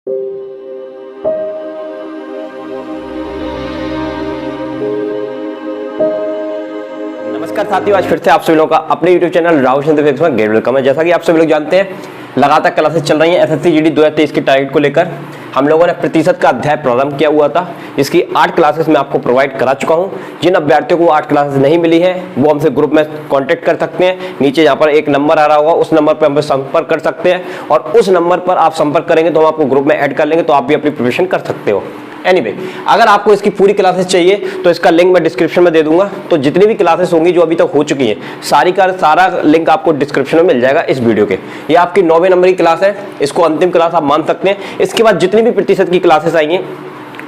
नमस्कार साथियों, आज फिर से आप सभी लोगों का अपने YouTube चैनल राहुल चंद्र फिजिक्स में गेट वेलकम है। जैसा कि आप सभी लोग जानते हैं, लगातार क्लासेस चल रही हैं एसएससी जीडी 2023 की टारगेट को लेकर। हम लोगों ने प्रतिशत का अध्याय प्रारंभ किया हुआ था। इसकी 8 क्लासेस मैं आपको प्रोवाइड करा चुका हूं। जिन अभ्यर्थियों को 8 क्लासेस नहीं मिली है वो हमसे ग्रुप में कांटेक्ट कर सकते हैं। नीचे यहाँ पर एक नंबर आ रहा होगा, उस नंबर पर हमसे संपर्क कर सकते हैं और उस नंबर पर आप संपर्क करेंगे तो हम आपको ग्रुप में ऐड कर लेंगे, तो आप भी अपनी प्रिपरेशन कर सकते हो। एनीवे, अगर आपको इसकी पूरी क्लासेस चाहिए तो इसका लिंक मैं डिस्क्रिप्शन में दे दूंगा। तो जितनी भी क्लासेस होंगी जो अभी तक हो चुकी हैं, सारी का सारा लिंक आपको डिस्क्रिप्शन में मिल जाएगा इस वीडियो के। ये आपकी 9वें नंबर की क्लास है, इसको अंतिम क्लास आप मान सकते हैं। इसके बाद जितनी भी प्रतिशत की क्लासेस आएंगी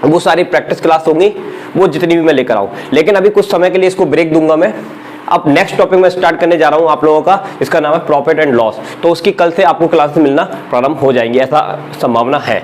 वो सारी प्रैक्टिस क्लास होंगी, वो जितनी भी मैं लेकर आऊँ। लेकिन अभी कुछ समय के लिए इसको ब्रेक दूंगा मैं। अब नेक्स्ट टॉपिक में स्टार्ट करने जा रहा हूं आप लोगों का, इसका नाम है प्रॉफिट एंड लॉस। तो उसकी कल से आपको क्लासेस मिलना प्रारंभ हो जाएंगी, ऐसा संभावना है।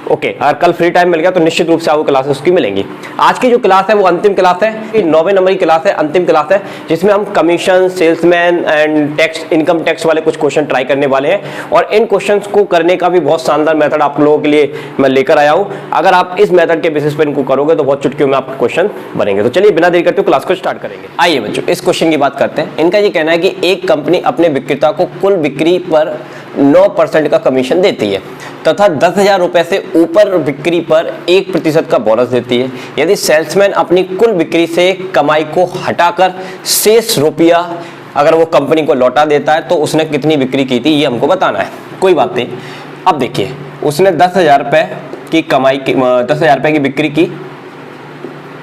ओके, अगर कल फ्री टाइम मिल गया तो निश्चित रूप से आपको क्लासेस उसकी मिलेंगी। आज की जो क्लास है वो अंतिम क्लास है, 9वें नंबर की क्लास है, अंतिम क्लास है, जिसमें हम commission, salesman and tax, income tax वाले कुछ क्वेश्चन ट्राई करने वाले हैं। और इन क्वेश्चंस को करने का भी बहुत शानदार मेथड आप लोगों के लिए मैं लेकर आया हूँ। अगर आप इस मेथड के बेसिस पर इनको करोगे तो बहुत चुटकियों में आपके क्वेश्चन बनेंगे। तो चलिए बिना देरी करते हुए क्लास को स्टार्ट करेंगे। आइए बच्चों, इस क्वेश्चन की बात करते हैं। इनका ये कहना है कि एक कंपनी अपने विक्रेता को कुल बिक्री पर 9% का कमीशन देती है तथा 10,000 रुपए से ऊपर बिक्री पर 1% का बोनस देती है। यदि सेल्समैन अपनी कुल बिक्री से कमाई को हटाकर शेष रुपया अगर वो कंपनी को लौटा देता है तो उसने कितनी बिक्री की थी, ये हमको बताना है। कोई बात नहीं, अब देखिए, उसने 10,000 रुपए की कमाई की, 10,000 रुपए की बिक्री की,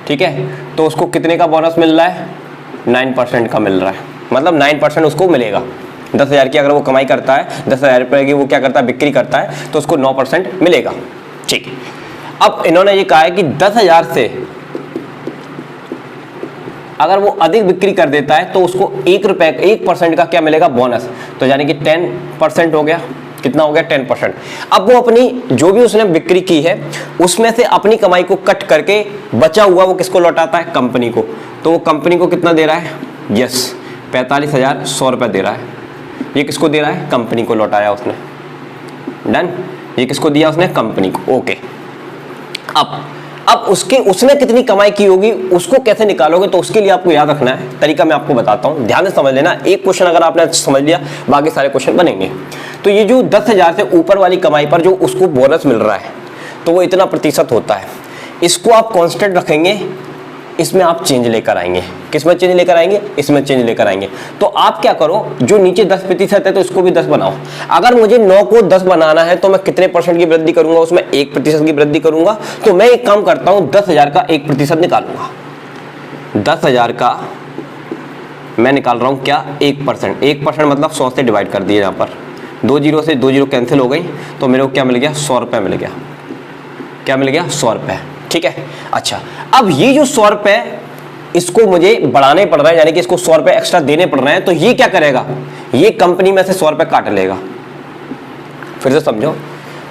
ठीक है, तो उसको कितने का बोनस मिल रहा है? 9% का मिल रहा है। मतलब 9% उसको मिलेगा। 10,000 की अगर वो कमाई करता है, 10,000 रुपए की वो क्या करता है, बिक्री करता है, तो उसको 9% मिलेगा। ठीक, अब इन्होंने ये कहा है कि 10,000 से अगर वो अधिक बिक्री कर देता है तो उसको 1% का क्या मिलेगा, बोनस। तो यानी कि 10% हो गया। कितना हो गया? 10%। अब वो अपनी जो भी उसने बिक्री की है उसमें से अपनी कमाई को कट करके बचा हुआ वो किसको लौटाता है? कंपनी को। तो वो कंपनी को कितना दे रहा है? यस, 45,100 रुपये दे रहा है। ये किसको दे रहा है? कंपनी को लौटाया उसने। डन। ये किसको दिया उसने? कंपनी को। ओके, अब उसने कितनी कमाई की होगी उसको कैसे निकालोगे, तो उसके लिए आपको याद रखना है तरीका, मैं आपको बताता हूं, ध्यान से समझ लेना। एक क्वेश्चन अगर आपने समझ लिया, बाकी सारे क्वेश्चन बनेंगे। तो ये जो 10,000 से ऊपर वाली कमाई पर जो उसको बोनस मिल रहा है तो वो इतना प्रतिशत होता है। इसको आप कांस्टेंट रखेंगे, इसमें आप चेंज लेकर आएंगे। किसमें चेंज लेकर आएंगे? इसमें चेंज लेकर आएंगे। तो आप क्या करो, जो नीचे 10% है तो इसको भी 10 बनाओ। अगर मुझे 9 को 10 बनाना है तो मैं कितने % की वृद्धि करूंगा? उसमें 1% की वृद्धि करूंगा। तो मैं एक काम करता हूं, 10,000 का 1% निकालूंगा। 10,000 का मैं निकाल रहा हूं क्या? 1%। 1% मतलब 100 से डिवाइड कर दिए। यहाँ पर 2 जीरो से 2 जीरो कैंसिल हो गई, तो मेरे को क्या मिल गया? 100 रुपये मिल गया। क्या मिल गया? 100 रुपये। ठीक है, अच्छा, अब ये जो 100 रुपये इसको मुझे बढ़ाने पड़ रहा है, यानी कि इसको 100 रुपये एक्स्ट्रा देने पड़ रहे हैं, तो ये क्या करेगा? ये कंपनी में से 100 रुपये काट लेगा। फिर से समझो,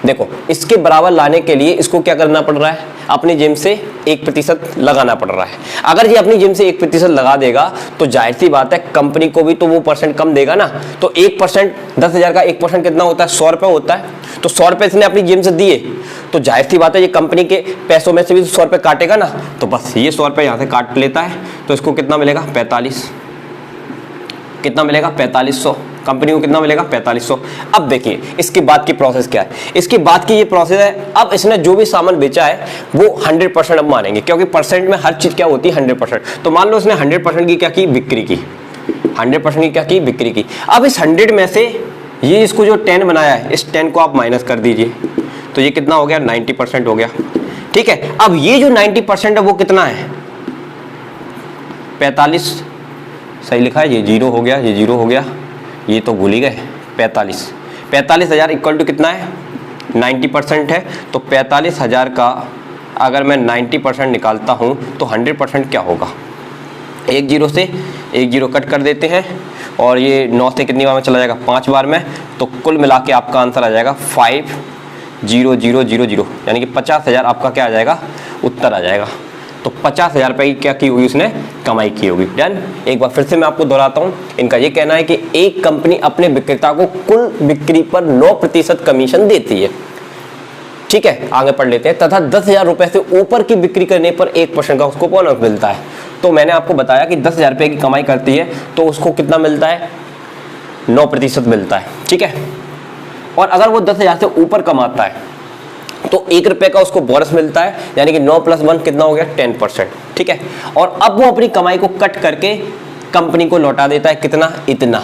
देखो, इसके बराबर लाने के लिए इसको क्या करना पड़ रहा है? अपनी जेब से 1% लगाना पड़ रहा है। अगर ये अपनी जेब से 1% लगा देगा तो जाहिर सी बात है कंपनी को भी तो वो % कम देगा ना। तो 1%, 10,000 का 1% कितना होता है? 100 रुपये होता है। तो 100 रुपये इसने अपनी जेब से दिए, तो जाहिर सी बात है ये कंपनी के पैसों में से भी 100 रुपये काटेगा ना। तो बस ये 100 रुपये यहाँ से काट लेता है, तो इसको कितना मिलेगा? 45। कितना मिलेगा? 4500। कंपनी को कितना मिलेगा? 4500। अब देखिए इसके बाद की प्रोसेस क्या है। इसके बाद की ये प्रोसेस है, अब इसने जो भी सामान बेचा है वो 100% अब मानेंगे, क्योंकि परसेंट में हर चीज क्या होती है? 100%। तो मान लो इसने 100% की क्या की? बिक्री की। 100% की क्या की? बिक्री की। अब इस 100 में से ये इसको जो 10 बनाया है, इस 10 को आप माइनस कर दीजिए, तो ये कितना हो गया? 90% हो गया। ठीक है, अब ये जो 90% है वो कितना है? 45। सही लिखा है, ये 0 हो गया, ये 0 हो गया, ये तो भूल ही गए। 45,000 इक्वल टू कितना है? 90% है। तो 45,000 का अगर मैं 90% निकालता हूं तो 100% क्या होगा? 1 जीरो से 1 जीरो कट कर देते हैं, और ये 9 से कितनी बार में चला जाएगा? 5 बार में। तो कुल मिला के आपका आंसर आ जाएगा 5,0,0,0,0, यानी कि 50,000 आपका क्या आ जाएगा? उत्तर आ जाएगा। तो 50,000 रुपये की क्या की होगी? उसने कमाई की होगी। डन। एक बार फिर से मैं आपको दोहराता हूं, इनका ये कहना है कि एक कंपनी अपने विक्रेता को कुल बिक्री पर 9% कमीशन देती है। ठीक है, आगे पढ़ लेते हैं। तथा 10,000 रुपए से ऊपर की बिक्री करने पर 1% का उसको बोनस मिलता है। तो मैंने आपको बताया कि 10,000 रुपए की कमाई करती है तो उसको कितना मिलता है, 9% मिलता है, ठीक है। और अगर वो 10,000 से ऊपर कमाता है तो 1 रुपए का उसको बोनस मिलता है, यानी कि 9 + 1 कितना हो गया, 10%, ठीक है। और अब वो अपनी कमाई को कट करके कंपनी को लौटा देता है, कितना, इतना।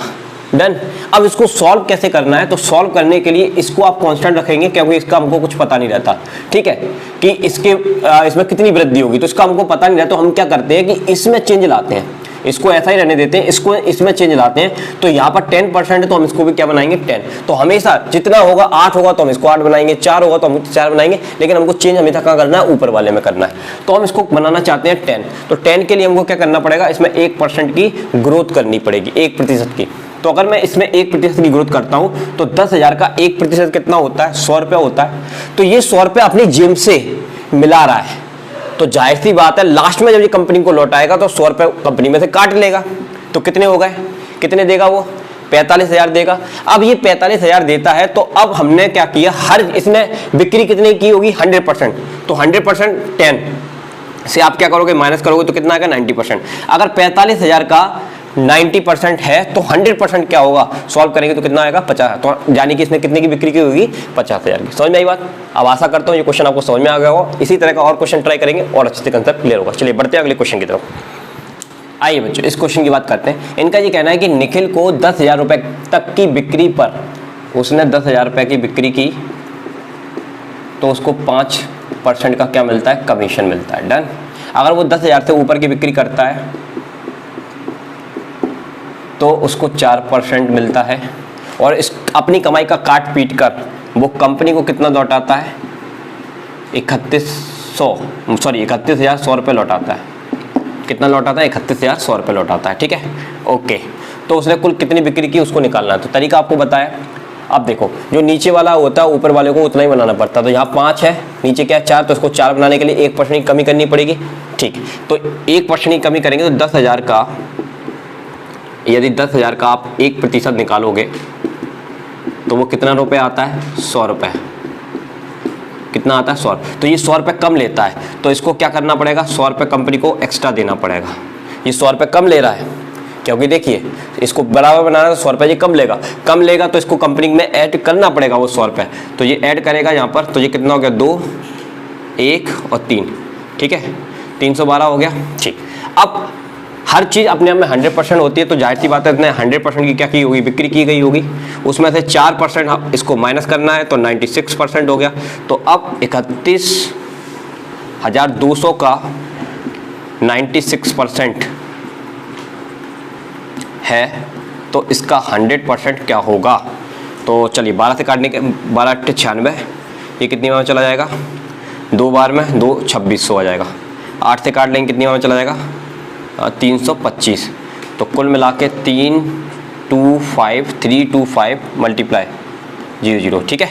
डन। अब इसको सॉल्व कैसे करना है, तो सॉल्व करने के लिए इसको आप कांस्टेंट रखेंगे क्योंकि इसका हमको कुछ पता नहीं रहता, ठीक है, कि इसमें कितनी वृद्धि होगी, तो इसका हमको पता नहीं रहता। तो हम क्या करते हैं कि इसमें चेंज लाते हैं, इसको ऐसा ही रहने देते हैं, इसको इसमें चेंज लाते हैं। तो यहाँ पर 10% है तो हम इसको भी क्या बनाएंगे, 10। तो हमेशा जितना होगा, 8 होगा तो हम इसको 8 बनाएंगे, 4 होगा तो हम 4 बनाएंगे, लेकिन हमको चेंज हमेशा कहाँ करना है, ऊपर वाले में करना है। तो हम इसको बनाना चाहते हैं 10। तो 10 के लिए हमको क्या करना पड़ेगा, इसमें 1% की ग्रोथ करनी पड़ेगी, 1% की। तो अगर मैं इसमें 1% की ग्रोथ करता हूं तो 10,000 का 1% कितना होता है, 100 रुपया होता है। तो ये 100 रुपया अपनी जेब से मिला रहा है, तो जाहिर सी बात है लास्ट में जब ये कंपनी को लौटाएगा तो 100 रुपये कंपनी में से काट लेगा। तो कितने हो गए, कितने देगा वो, 45,000 देगा। अब ये 45,000 देता है तो अब हमने क्या किया, हर इसने बिक्री कितनी की होगी, 100%। तो 100% 10 से आप क्या करोगे, माइनस करोगे तो कितना आएगा, 90%। अगर 45,000 का 90% है तो 100% क्या होगा, सॉल्व करेंगे तो कितना आएगा, 50। तो यानी कि इसने कितने की बिक्री की होगी, 50,000 की। समझ में आई बात। अब आशा करता हूँ ये क्वेश्चन आपको समझ में आ गया होगा। इसी तरह का और क्वेश्चन ट्राई करेंगे और अच्छे से कंसेप्ट क्लियर होगा। चलिए बढ़ते हैं अगले क्वेश्चन की तरफ। आइए बच्चों, इस क्वेश्चन की बात करते हैं। इनका ये कहना है कि निखिल को 10,000 रुपए तक की बिक्री पर, उसने 10,000 रुपए की बिक्री की तो उसको 5% का क्या मिलता है, कमीशन मिलता है। डन। अगर वो 10,000 से ऊपर की बिक्री करता है तो उसको 4% मिलता है। और इस अपनी कमाई का काट पीट कर वो कंपनी को कितना लौटाता है, 31,100 रुपये लौटाता है। कितना लौटाता है, 31,100 रुपये लौटाता है, ठीक है, ओके। तो उसने कुल कितनी बिक्री की उसको निकालना है। तो तरीका आपको बताया। अब देखो, जो नीचे वाला होता है ऊपर वाले को उतना ही बनाना पड़ता है। तो यहाँ 5 है, नीचे क्या है 4, तो उसको 4 बनाने के लिए 1% की कमी करनी पड़ेगी, ठीक। तो 1% की कमी करेंगे तो 10,000 का, यदि 10,000 का आप 1% निकालोगे तो वो कितना रुपए आता है, 100 रुपये। कितना आता है, 100। तो ये 100 रुपये कम लेता है तो इसको क्या करना पड़ेगा, 100 रुपये कंपनी को एक्स्ट्रा देना पड़ेगा। ये 100 रुपये कम ले रहा है क्योंकि देखिए इसको बराबर बनाना है तो 100 रुपये ये कम लेगा तो इसको कंपनी में ऐड करना पड़ेगा वो 100 रुपये। तो ये ऐड करेगा यहाँ पर, तो ये कितना हो गया, 2, 1 और 3, ठीक है, 312 हो गया, ठीक। अब हर चीज़ अपने आप में 100% होती है तो जाहिर सी बात है इसने 100% की क्या की होगी, बिक्री की गई होगी। उसमें से 4% इसको माइनस करना है तो 96% हो गया। तो अब 31,200 का 96% है तो इसका 100% क्या होगा। तो चलिए 12 से काटने के 12 × 96, ये कितनी बार में चला जाएगा, 2 बार में 2, 2600 आ जाएगा। 8 से काट लेंगे कितनी बार में चला जाएगा, 325। तो कुल मिला के 325 मल्टीप्लाई 00, ठीक है।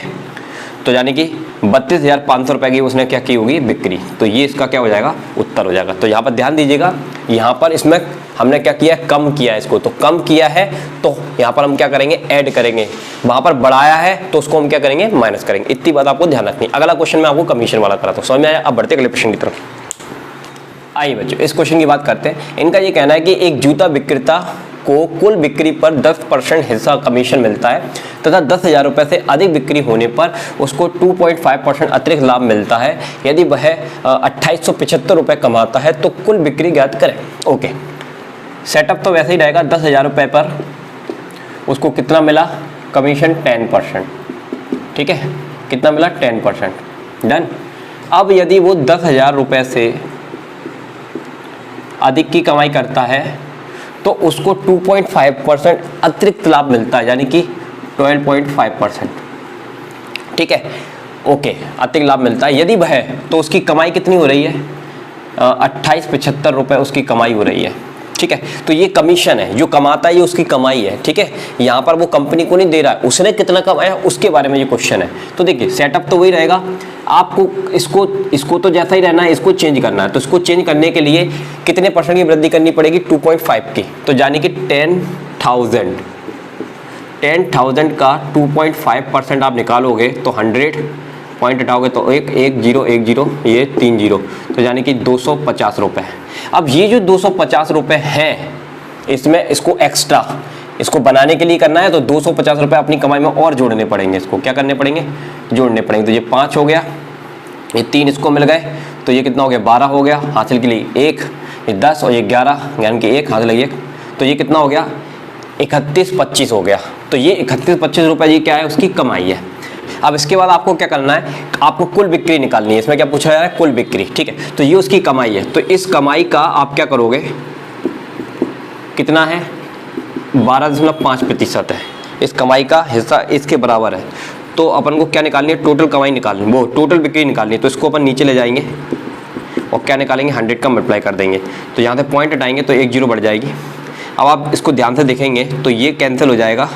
तो यानी कि 32,500 रुपये की उसने क्या की होगी, बिक्री। तो ये इसका क्या हो जाएगा, उत्तर हो जाएगा। तो यहाँ पर ध्यान दीजिएगा, यहाँ पर इसमें हमने क्या किया है, कम किया है इसको। तो कम किया है तो यहाँ पर हम क्या करेंगे, ऐड करेंगे। वहाँ पर बढ़ाया है तो उसको हम क्या करेंगे, माइनस करेंगे। इतनी बात आपको ध्यान रखनी। अगला क्वेश्चन मैं आपको कमीशन वाला करा था, समझ में आया। अब बढ़ते अगले क्वेश्चन की तरफ। आइए बच्चों, इस क्वेश्चन की बात करते हैं। इनका ये कहना है कि एक जूता विक्रेता को कुल बिक्री पर 10% हिस्सा कमीशन मिलता है तथा 10,000 रुपये से अधिक बिक्री होने पर उसको 2.5% अतिरिक्त लाभ मिलता है। यदि वह 2,875 रुपये कमाता है तो कुल बिक्री ज्ञात करें। ओके, सेटअप तो वैसे ही रहेगा। 10,000 रुपये पर उसको कितना मिला, कमीशन 10%, ठीक है। कितना मिला, 10%। डन। अब यदि वो 10,000 रुपये से अधिक की कमाई करता है तो उसको 2.5% अतिरिक्त लाभ मिलता है, यानी कि 12.5%, ठीक है, ओके, अतिरिक्त लाभ मिलता है। यदि वह, तो उसकी कमाई कितनी हो रही है, 2875 रुपये उसकी कमाई हो रही है, ठीक है। तो ये कमीशन है, जो कमाता है ये उसकी कमाई है, ठीक है। यहाँ पर वो कंपनी को नहीं दे रहा है, उसने कितना कमाया उसके बारे में ये क्वेश्चन है। तो देखिए सेटअप तो वही रहेगा, आपको इसको तो जैसा ही रहना है, इसको चेंज करना है। तो इसको चेंज करने के लिए कितने % की वृद्धि करनी पड़ेगी, 2.5 की। तो यानी कि 10,000 का 2.5% आप निकालोगे तो 100 पॉइंट हटाओगे तो 1 0 ये 3 0, तो यानी कि 250 रुपये। अब ये जो 250 रुपये हैं, इसमें इसको एक्स्ट्रा इसको बनाने के लिए करना है, तो 250 रुपये अपनी कमाई में और जोड़ने पड़ेंगे। इसको क्या करने पड़ेंगे? जोड़ने पड़ेंगे। तो ये 5 हो गया, ये 3 इसको मिल गए, तो ये कितना हो गया? 12 हो गया, हासिल के लिए 1, ये 10 और ये 11, यानी कि 1 हासिल 1, तो ये कितना हो गया? 31-25 हो गया। तो ये 31-25 रुपये ये क्या है? उसकी कमाई है। अब इसके बाद आपको क्या करना है? आपको कुल बिक्री निकालनी है। इसमें क्या पूछा जा रहा है? कुल बिक्री, ठीक है। तो ये उसकी कमाई है, तो इस कमाई का आप क्या करोगे? कितना है? 12.5% है। इस कमाई का हिस्सा इसके बराबर है, तो अपन को क्या निकालनी है? टोटल कमाई निकालनी, वो टोटल बिक्री निकालनी है। तो इसको अपन नीचे ले जाएंगे और क्या निकालेंगे? 100 का मल्टीप्लाई कर देंगे, तो यहाँ से पॉइंट हटाएंगे तो 1 0 बढ़ जाएगी। अब आप इसको ध्यान से देखेंगे तो ये कैंसिल हो जाएगा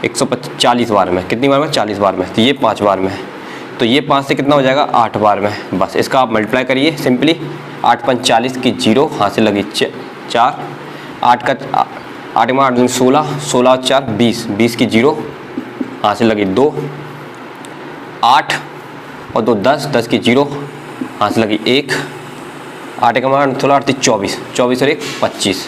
140 बार में। कितनी बार में? 40 बार में। तो ये 5 बार में, तो ये 5 से कितना हो जाएगा? 8 बार में। बस इसका आप मल्टीप्लाई करिए सिंपली। 8 5 40 की 0, हासिल लगी 4, 8 का 8 में 8 16, 16 और 4 20, 20 की 0, हासिल लगी 2, 8 और 2 10, 10 की 0, हासिल लगी 1, 8 का 8 16 8 24, 24 और 1 25,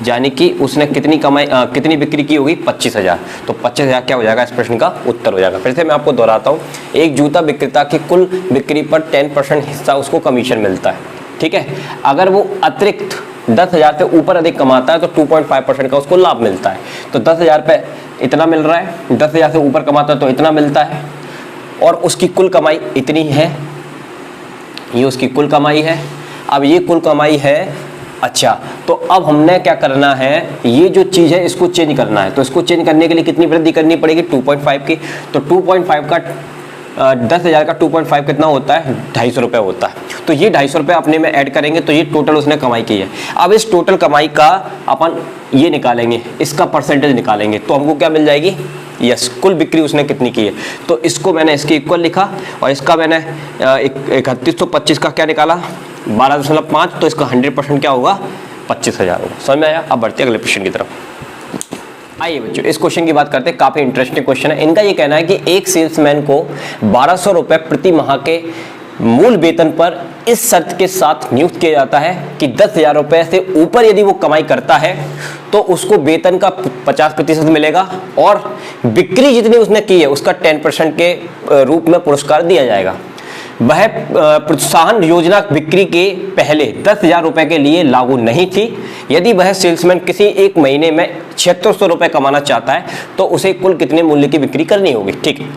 यानी कि उसने कितनी कमाई कितनी बिक्री की होगी? 25,000। तो 25,000 क्या हो जाएगा? इस प्रश्न का उत्तर हो जाएगा। फिर से मैं आपको दोहराता हूँ, एक जूता विक्रेता की कुल बिक्री पर 10% हिस्सा उसको कमीशन मिलता है, ठीक है। अगर वो अतिरिक्त 10,000 से ऊपर अधिक कमाता है तो 2.5% का उसको लाभ मिलता है। तो 10,000 पे इतना मिल रहा है, 10,000 से ऊपर कमाता है तो इतना मिलता है, और उसकी कुल कमाई इतनी है। ये उसकी कुल कमाई है। अब ये कुल कमाई है। अच्छा, तो अब हमने क्या करना है? ये जो चीज़ है इसको चेंज करना है। तो इसको चेंज करने के लिए कितनी वृद्धि करनी पड़ेगी? 2.5 की। तो 2.5 का 10,000 का 2.5 कितना होता है? 250 रुपये होता है। तो ये 250 रुपये अपने में ऐड करेंगे, तो ये टोटल उसने कमाई की है। अब इस टोटल कमाई का अपन ये निकालेंगे, इसका परसेंटेज निकालेंगे, तो हमको क्या मिल जाएगी? यस, कुल बिक्री उसने कितनी की है। तो इसको मैंने इसके इक्वल लिखा, और इसका मैंने 3125 का क्या निकाला? 12.5, तो इसका 100% क्या होगा? 25,000 होगा। समझ में आया? अब बढ़ते हैं अगले क्वेश्चन की तरफ। आइए बच्चों, इस क्वेश्चन की बात करते हैं। काफ़ी इंटरेस्टिंग क्वेश्चन है। इनका ये कहना है कि एक सेल्समैन को 1200 रुपये प्रति माह के मूल वेतन पर इस शर्त के साथ नियुक्त किया जाता है कि 10,000 रुपये से ऊपर यदि वो कमाई करता है तो उसको वेतन का 50% मिलेगा, और बिक्री जितनी उसने की है उसका 10% के रूप में पुरस्कार दिया जाएगा। वह प्रोत्साहन योजना बिक्री के पहले 10,000 रुपये के लिए लागू नहीं थी। यदि वह सेल्समैन किसी एक महीने में 7600 रुपये कमाना चाहता है तो उसे कुल कितने मूल्य की बिक्री करनी होगी? ठीक है।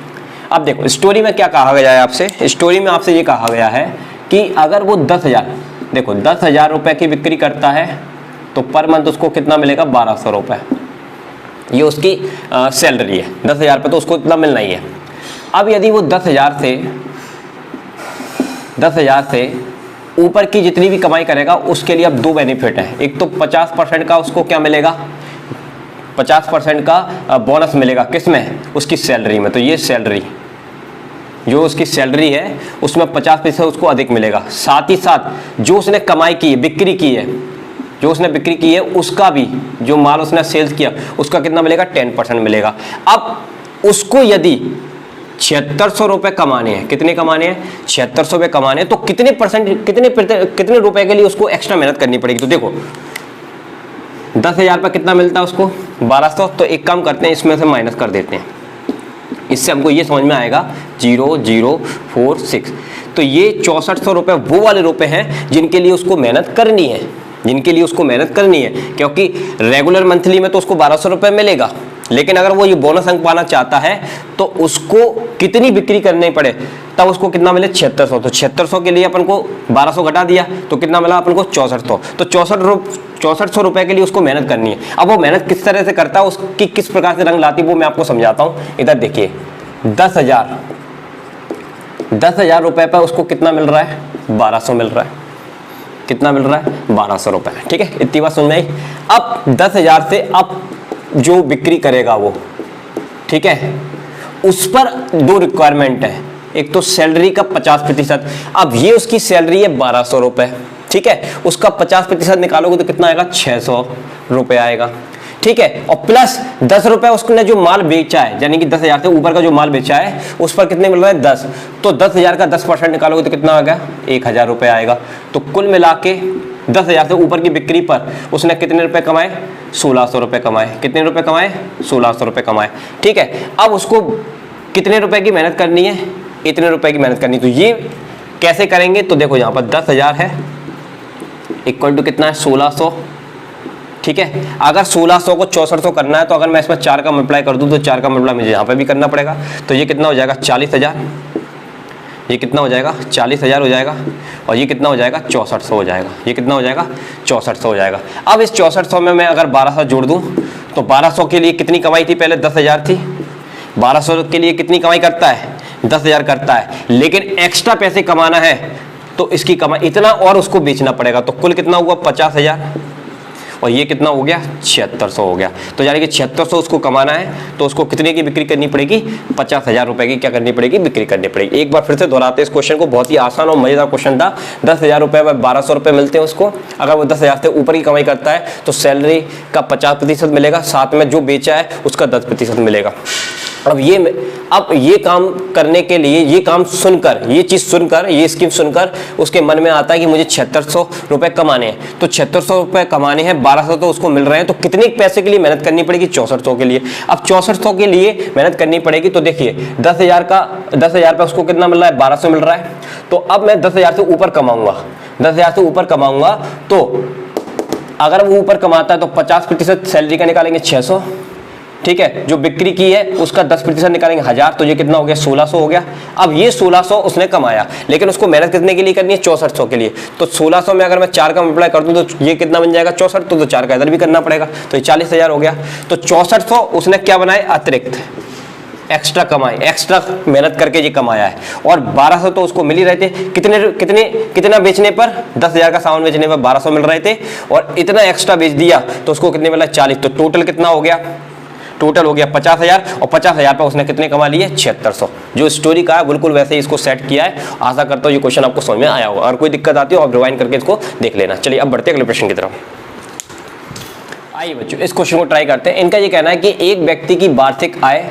अब देखो, स्टोरी में क्या कहा गया है आपसे? स्टोरी में आपसे ये कहा गया है कि अगर वो 10,000, देखो 10,000 रुपये की बिक्री करता है तो पर मंथ उसको कितना मिलेगा? 1200 रुपये। ये उसकी सैलरी है। 10,000 रुपये तो उसको इतना मिलना ही है। अब यदि वो 10,000 से ऊपर की जितनी भी कमाई करेगा उसके लिए अब दो बेनिफिट है। एक तो 50% का उसको क्या मिलेगा? 50% का बोनस मिलेगा। किस में? उसकी सैलरी में। तो ये सैलरी, जो उसकी सैलरी है उसमें 50% उसको अधिक मिलेगा। साथ ही साथ जो उसने कमाई की है, बिक्री की है, जो उसने बिक्री की है उसका भी, जो माल उसने सेल्स किया उसका कितना मिलेगा? 10% मिलेगा। अब उसको यदि 7600 रुपये कमाने हैं, कितने कमाने हैं? 7600 रुपये कमाने हैं, तो कितने रुपए के लिए उसको एक्स्ट्रा मेहनत करनी पड़ेगी? तो देखो 10,000 रुपये कितना मिलता है उसको? 1200। तो एक काम करते हैं, इसमें से माइनस कर देते हैं, इससे हमको ये समझ में आएगा 0046। तो ये 6400 रुपये वो वाले रुपए हैं जिनके लिए उसको मेहनत करनी है, क्योंकि रेगुलर मंथली में तो उसको 1200 रुपये मिलेगा, लेकिन अगर वो ये बोनस अंक पाना चाहता है तो उसको कितनी बिक्री करनी पड़े तब उसको कितना मिले? 7600। तो 7600 के लिए अपन को 1200 घटा दिया तो कितना मिला अपन को? 6400। तो 6400 रुपये के लिए उसको मेहनत करनी है। अब वो मेहनत किस तरह से करता है, उसकी किस प्रकार से रंग लाती है, वो मैं आपको समझाता हूँ। इधर देखिए, 10,000 रुपये पर उसको कितना मिल रहा है? 1200 मिल रहा है। कितना मिल रहा है? 1200 रुपये। ठीक है, इतनी बात सुन में आई। अब 10,000 से अब जो बिक्री करेगा वो, ठीक है, उस पर दो रिक्वायरमेंट है। एक तो सैलरी का 50%। अब ये उसकी सैलरी है 1200 रुपये, ठीक है, उसका 50% निकालोगे तो कितना आएगा? 600 रुपये आएगा। ठीक है, और प्लस 10 रुपए उसने जो माल बेचा है, यानी कि 10,000 से ऊपर का जो माल बेचा है उस पर कितने मिल रहा है 10, तो 10,000 का 10% निकालोगे तो कितना आ गया 1,000 रुपए आएगा। तो कुल मिला के 10,000 से ऊपर की बिक्री पर उसने कितने रुपए कमाए 1600 रुपए कमाए। कितने रुपए कमाए 1600 रुपए कमाए। ठीक है, अब उसको कितने रुपए की मेहनत करनी है, इतने रुपए की मेहनत करनी है। तो ये कैसे करेंगे, तो देखो यहाँ पर 10,000 है इक्वल टू कितना है 1600। ठीक है, अगर 1600 को 6400 करना है तो अगर मैं इसमें 4 का मल्टीप्लाई कर दूं तो 4 का मल्टीप्लाई मुझे यहाँ पे भी करना पड़ेगा। तो ये कितना हो जाएगा 40,000, ये कितना हो जाएगा 40,000 हो जाएगा, और ये कितना हो जाएगा 6400 हो जाएगा। ये कितना हो जाएगा 6400 हो जाएगा। अब इस 6400 में मैं अगर 1200 जोड़ दूं तो 1200 के लिए कितनी कमाई थी, पहले 10,000 थी, 1200 के लिए कितनी कमाई करता है 10,000 करता है, लेकिन एक्स्ट्रा पैसे कमाना है तो इसकी कमाई इतना और उसको बेचना पड़ेगा। तो कुल कितना हुआ 50,000, और ये कितना हो गया 7600 हो गया। तो यानी कि 7600 उसको कमाना है तो उसको कितने की बिक्री करनी पड़ेगी 50,000 रुपए की क्या करनी पड़ेगी, बिक्री करनी पड़ेगी। एक बार फिर से दोहराते हैं इस क्वेश्चन को, बहुत ही आसान और मजेदार क्वेश्चन था। 10,000 रुपए में 1200 रुपए मिलते हैं उसको, अगर वो 10,000 से ऊपर की कमाई करता है तो सैलरी का 50% मिलेगा, साथ में जो बेचा है उसका 10% मिलेगा। अब ये काम करने के लिए, ये काम सुनकर, ये चीज सुनकर, ये स्कीम सुनकर उसके मन में आता है कि मुझे 7600 रुपए कमाने हैं। तो 7600 रुपए कमाने हैं, 1200 तो उसको मिल रहे हैं, तो कितने पैसे के लिए मेहनत करनी पड़ेगी 6400 के लिए। अब 6400 के लिए मेहनत करनी पड़ेगी, तो देखिए 10,000 पे उसको कितना मिल रहा है 1200 मिल रहा है। तो अब मैं 10,000 से ऊपर कमाऊंगा, 10,000 से ऊपर कमाऊंगा, तो अगर वो ऊपर कमाता है तो 50% सैलरी का निकालेंगे 600। ठीक है, जो बिक्री की है उसका 10% निकालेंगे 1000, तो ये कितना हो गया 1600 हो गया। अब ये 1600 उसने कमाया, लेकिन उसको मेहनत कितने के लिए करनी है 6400 के लिए। तो 1600 में अगर मैं 4 का मल्टीप्लाई कर दूं तो ये कितना बन जाएगा 64, तो 4 का इधर भी करना पड़ेगा, तो ये 40,000 हो गया। तो 6400 उसने क्या बनाए अतिरिक्त, एक्स्ट्रा कमाई, एक्स्ट्रा मेहनत करके ये कमाया है। और 1200 तो उसको मिल ही रहे थे, कितना बेचने पर 10,000 का सामान बेचने पर 1200 मिल रहे थे, और इतना एक्स्ट्रा बेच दिया तो उसको कितने मिला 40। तो टोटल कितना हो गया, टोटल हो गया 50,000, और 50,000 पर उसने कितने कमा लिए 7600। जो स्टोरी का है बिल्कुल वैसे ही इसको सेट किया है। आशा करता हूँ ये क्वेश्चन आपको समझ में आया होगा। अगर कोई दिक्कत आती है आप रिवाइंड करके इसको देख लेना। चलिए अब बढ़ते हैं अगले प्रश्न की तरफ। आइए बच्चों इस क्वेश्चन को ट्राई करते हैं। इनका ये कहना है कि एक व्यक्ति की वार्षिक आय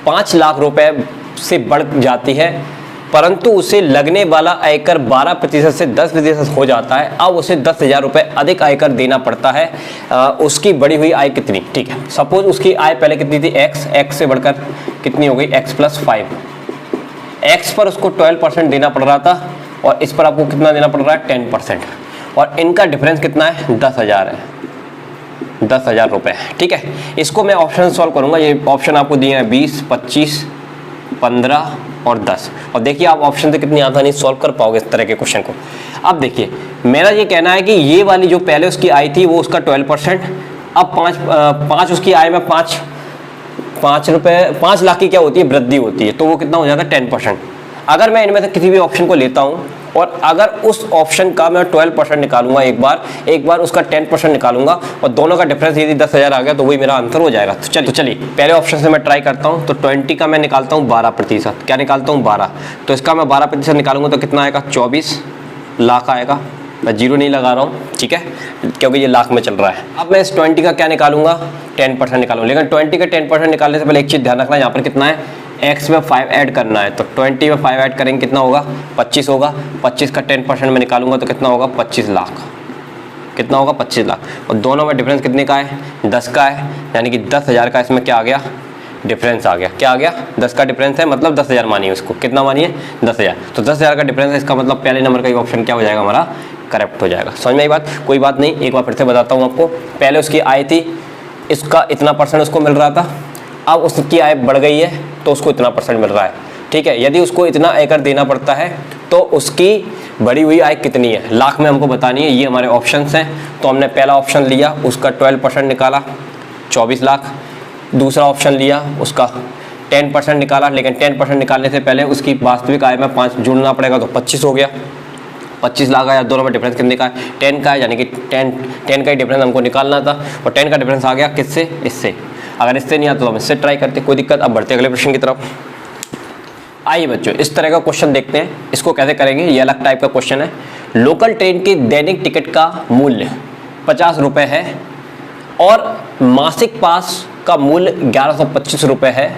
5 लाख रुपए से बढ़ जाती है, परंतु उसे लगने वाला आयकर 12% से 10% हो जाता है। अब उसे 10,000 रुपए अधिक आयकर देना पड़ता है। उसकी बढ़ी हुई आय कितनी। ठीक है, सपोज उसकी आय पहले कितनी थी x से बढ़कर कितनी हो गई x+5। x पर उसको 12% देना पड़ रहा था, और इस पर आपको कितना देना पड़ रहा है 10%, और इनका डिफरेंस कितना है 10,000 है, 10,000 रुपए। ठीक है, इसको मैं ऑप्शन सॉल्व करूंगा। ये ऑप्शन आपको दिए हैं 20, 25, 15 और 10, और देखिए आप ऑप्शन से कितनी आसानी सॉल्व कर पाओगे इस तरह के क्वेश्चन को। अब देखिए मेरा ये कहना है कि ये वाली जो पहले उसकी आय थी वो उसका 12%, अब 5 उसकी आय में 5 लाख की क्या होती है वृद्धि होती है, तो वो कितना हो जाएगा 10%। अगर मैं इनमें से किसी भी ऑप्शन को लेता हूँ और अगर उस ऑप्शन का मैं 12% निकालूंगा एक बार उसका 10% निकालूंगा, और दोनों का डिफरेंस यदि 10,000 आ गया तो वही मेरा आंसर हो जाएगा। तो चलिए पहले ऑप्शन से मैं ट्राई करता हूं। तो 20 का मैं निकालता हूं 12%। क्या निकालता हूं 12, तो इसका मैं 12% निकालूंगा तो कितना आएगा 24 लाख आएगा। मैं जीरो नहीं लगा रहा हूँ, ठीक है, क्योंकि ये लाख में चल रहा है। अब मैं इस 20 का क्या निकालूंगा 10% निकालूंगा, लेकिन 20 का 10% निकालने से पहले एक चीज़ ध्यान रखना, यहाँ पर कितना है x में 5 ऐड करना है। तो 20 में 5 ऐड करेंगे कितना होगा 25 होगा। 25 का 10% में निकालूंगा तो कितना होगा 25 लाख। कितना होगा 25 लाख, और दोनों में डिफरेंस कितने का है 10 का है, यानी कि 10,000 का इसमें क्या आ गया डिफरेंस आ गया। क्या आ गया 10 का डिफरेंस है, मतलब 10,000 मानिए उसको, कितना मानिए 10,000। तो 10,000 का डिफरेंस है, इसका मतलब पहले नंबर का ऑप्शन क्या हो जाएगा हमारा करेक्ट हो जाएगा। समझ में आई बात, कोई बात नहीं, एक बार फिर से बताता हूँ आपको। पहले उसकी आय थी, इसका इतना % उसको मिल रहा था, अब उसकी आय बढ़ गई है तो उसको इतना % मिल रहा है। ठीक है, यदि उसको इतना आयकर देना पड़ता है तो उसकी बढ़ी हुई आय कितनी है लाख में हमको बतानी है। ये हमारे ऑप्शंस हैं, तो हमने पहला ऑप्शन लिया, उसका 12% निकाला 24 लाख। दूसरा ऑप्शन लिया, उसका 10% निकाला, लेकिन 10% निकालने से पहले उसकी वास्तविक आय में 5 जोड़ना पड़ेगा तो 25 हो गया। 25 लाख आया, दोनों में डिफरेंस कितने का है 10 का है, यानी कि 10 का ही डिफरेंस हमको निकालना था, और 10 का डिफरेंस आ गया किससे, इससे। अगर इससे नहीं आता तो हम इससे ट्राई करते, कोई दिक्कत। अब बढ़ते अगले प्रश्न की तरफ। आइए बच्चों इस तरह का क्वेश्चन देखते हैं, इसको कैसे करेंगे। ये अलग टाइप का क्वेश्चन है। लोकल ट्रेन की दैनिक टिकट का मूल्य 50 रुपये है, और मासिक पास का मूल्य 1125 रुपये है।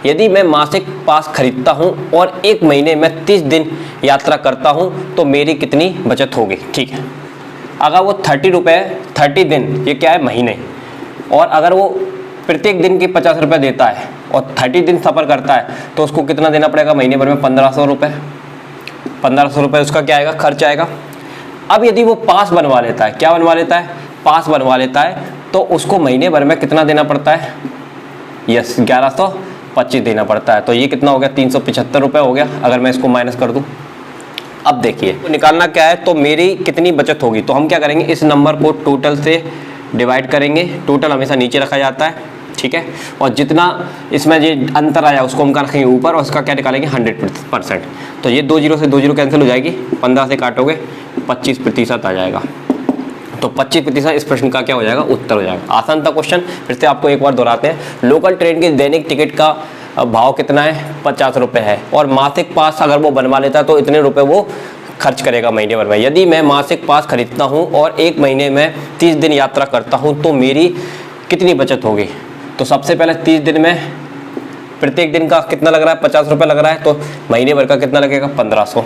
यदि मैं मासिक पास खरीदता हूं और एक महीने में 30 दिन यात्रा करता हूं तो मेरी कितनी बचत होगी। ठीक है, अगर वो 30 रुपये 30 दिन, ये क्या है महीने, और अगर वो प्रत्येक दिन के 50 रुपये देता है और 30 दिन सफ़र करता है तो उसको कितना देना पड़ेगा महीने भर में 1500 रुपये। 1500 रुपये उसका क्या आएगा, खर्च आएगा। अब यदि वो पास बनवा लेता है, क्या बनवा लेता है, पास बनवा लेता है, तो उसको महीने भर में कितना देना पड़ता है, यस 1125 देना पड़ता है। तो ये कितना हो गया, 375 रुपये हो गया अगर मैं इसको माइनस कर दूं। अब देखिए तो निकालना क्या है, तो मेरी कितनी बचत होगी। तो हम क्या करेंगे, इस नंबर को टोटल से डिवाइड करेंगे। टोटल हमेशा नीचे रखा जाता है, ठीक है, और जितना इसमें जो अंतर आया उसको हम रखेंगे ऊपर और उसका क्या निकालेंगे 100%। तो ये 2 जीरो से 2 जीरो कैंसिल हो जाएगी, 15 से काटोगे 25% आ जाएगा। तो 25% इस प्रश्न का क्या हो जाएगा, उत्तर हो जाएगा। आसान था क्वेश्चन, फिर से आपको एक बार दोहराते हैं। लोकल ट्रेन की दैनिक टिकट का भाव कितना है, 50 रुपये है, और मासिक पास अगर वो बनवा लेता है तो इतने रुपए वो खर्च करेगा महीने भर में। यदि मैं मासिक पास खरीदता हूँ और एक महीने में 30 दिन यात्रा करता हूँ तो मेरी कितनी बचत होगी। तो सबसे पहले 30 दिन में प्रत्येक दिन का कितना लग रहा है, 50 रुपये लग रहा है, तो महीने भर का कितना लगेगा, 1500।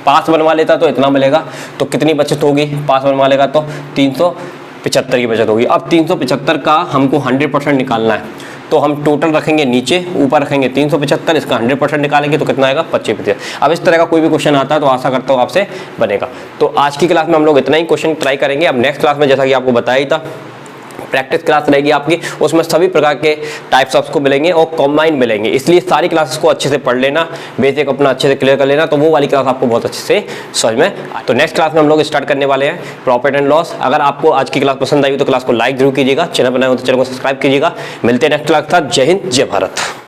पास बनवा लेता तो इतना मिलेगा, तो कितनी बचत होगी, पास बनवा लेगा तो 375 की बचत होगी। अब 375 का हमको 100% निकालना है, तो हम टोटल रखेंगे नीचे, ऊपर रखेंगे 375, इसका 100% निकालेंगे तो कितना आएगा, 25%। अब इस तरह का कोई भी क्वेश्चन आता है तो आशा करता हूँ आपसे बनेगा। तो आज की क्लास में हम लोग इतना ही क्वेश्चन ट्राई करेंगे। अब नेक्स्ट क्लास में जैसा कि आपको बताया ही था, प्रैक्टिस क्लास रहेगी आपकी, उसमें सभी प्रकार के टाइप्स आपको मिलेंगे और कंबाइन मिलेंगे, इसलिए सारी क्लासेस को अच्छे से पढ़ लेना, बेसिक अपना अच्छे से क्लियर कर लेना, तो वो वाली क्लास आपको बहुत अच्छे से समझ में। तो नेक्स्ट क्लास में हम लोग स्टार्ट करने वाले हैं प्रॉफिट एंड लॉस। अगर आपको आज की क्लास पसंद आई तो क्लास को लाइक जरूर कीजिएगा, चैनल बनाए हो तो चैनल को सब्सक्राइब कीजिएगा। मिलते हैं नेक्स्ट क्लास के साथ। जय हिंद, जय भारत।